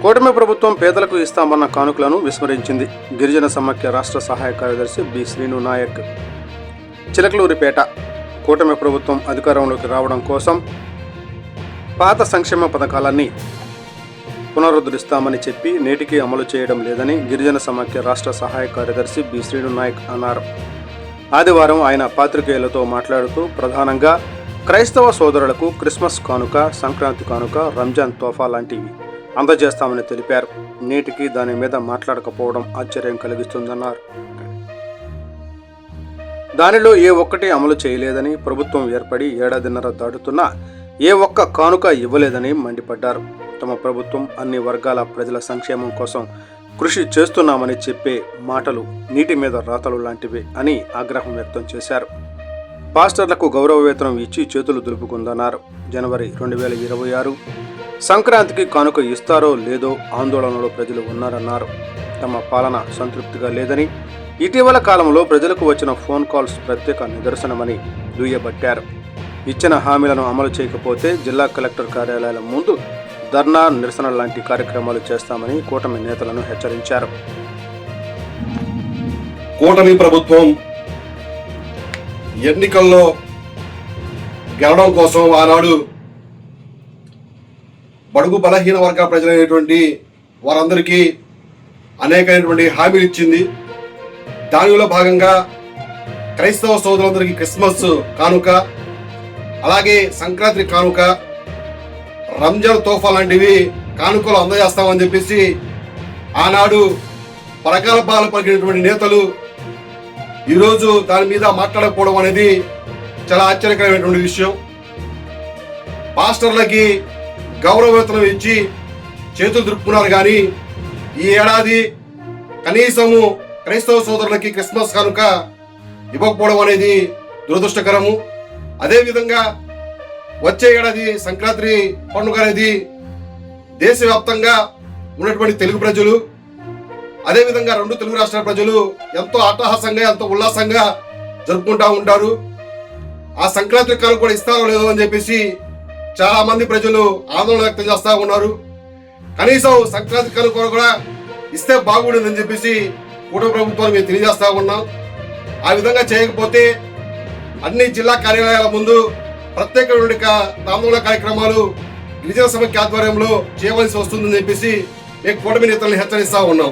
కూటమి ప్రభుత్వం పేదలకు ఇస్తామన్న కానుకలను విస్మరించింది. గిరిజన సమాఖ్య రాష్ట్ర సహాయ కార్యదర్శి బి శ్రీను నాయక్. చిలకలూరిపేట. కూటమి ప్రభుత్వం అధికారంలోకి రావడం కోసం పాత సంక్షేమ పథకాలన్నీ పునరుద్ధరిస్తామని చెప్పి నేటికి అమలు చేయడం లేదని గిరిజన సమాఖ్య రాష్ట్ర సహాయ కార్యదర్శి బి శ్రీను నాయక్ అన్నారు. ఆదివారం ఆయన పాత్రికేయులతో మాట్లాడుతూ ప్రధానంగా క్రైస్తవ సోదరులకు క్రిస్మస్ కానుక, సంక్రాంతి కానుక, రంజాన్ తోఫా లాంటివి అందజేస్తామని తెలిపారు. నేటికి దాని మీద మాట్లాడకపోవడం ఆశ్చర్యం కలిగిస్తుందన్నారు. దానిలో ఏ ఒక్కటి అమలు చేయలేదని, ప్రభుత్వం ఏర్పడి ఏడాదిన్నర దాటుతున్నా ఏ ఒక్క కానుక ఇవ్వలేదని మండిపడ్డారు. తమ ప్రభుత్వం అన్ని వర్గాల ప్రజల సంక్షేమం కోసం కృషి చేస్తున్నామని చెప్పే మాటలు నీటి మీద రాతలు లాంటివి అని ఆగ్రహం వ్యక్తం చేశారు. పాస్టర్లకు గౌరవ వేతనం ఇచ్చి చేతులు దులుపుకుందన్నారు. జనవరి 2026 సంక్రాంతికి కానుక ఇస్తారో లేదో ఆందోళనలో ప్రజలు ఉన్నారన్నారు. తమ పాలన సంతృప్తిగా లేదని, ఇటీవల కాలంలో ప్రజలకు వచ్చిన ఫోన్ కాల్స్ ప్రత్యేక నిదర్శనమని దుయ్యబట్టారు. ఇచ్చిన హామీలను అమలు చేయకపోతే జిల్లా కలెక్టర్ కార్యాలయాల ముందు ధర్నా, నిరసన లాంటి కార్యక్రమాలు చేస్తామని కూటమి నేతలను హెచ్చరించారు. కూటమి ప్రభుత్వం ఎన్నికల్లో గెలవడం కోసం ఆనాడు బడుగు బలహీన వర్గ ప్రజలైనటువంటి వారందరికీ అనేకమైనటువంటి హామీలు ఇచ్చింది. దానిలో భాగంగా క్రైస్తవ సోదరులందరికీ క్రిస్మస్ కానుక, అలాగే సంక్రాంతి కానుక, రంజాన్ తోఫా లాంటివి కానుకలు అందజేస్తామని చెప్పేసి ఆనాడు పరకాలపాలు పలికినటువంటి నేతలు ఈరోజు దాని మీద మాట్లాడకపోవడం అనేది చాలా ఆశ్చర్యకరమైనటువంటి విషయం. పాస్టర్లకి గౌరవ వేతనం ఇచ్చి చేతులు దులుపుకున్నారు కానీ ఈ ఏడాది కనీసము క్రైస్తవ సోదరులకి క్రిస్మస్ కానుక ఇవ్వకపోవడం అనేది దురదృష్టకరము. అదేవిధంగా వచ్చే ఏడాది సంక్రాంతి పండుగ అనేది దేశవ్యాప్తంగా ఉన్నటువంటి తెలుగు ప్రజలు, అదేవిధంగా 2 తెలుగు రాష్ట్రాల ప్రజలు ఎంతో అట్టహాసంగా, ఎంతో ఉల్లాసంగా జరుపుకుంటా ఉంటారు. ఆ సంక్రాంతి కానుక కూడా ఇస్తారో లేదో అని చెప్పేసి చాలా మంది ప్రజలు ఆందోళన వ్యక్తం చేస్తూ ఉన్నారు. కనీసం సంక్రాంతి కానుక కూడా ఇస్తే బాగుండదని చెప్పేసి కూటమి ప్రభుత్వాన్ని మేము తెలియజేస్తా ఉన్నాం. ఆ విధంగా చేయకపోతే అన్ని జిల్లా కార్యాలయాల ముందు ప్రత్యేకమైన ఆందోళన కార్యక్రమాలు గిరిజన సమాఖ్య ఆధ్వర్యంలో చేయవలసి వస్తుందని చెప్పేసి మేము కూటమి నేతలను హెచ్చరిస్తా ఉన్నాం.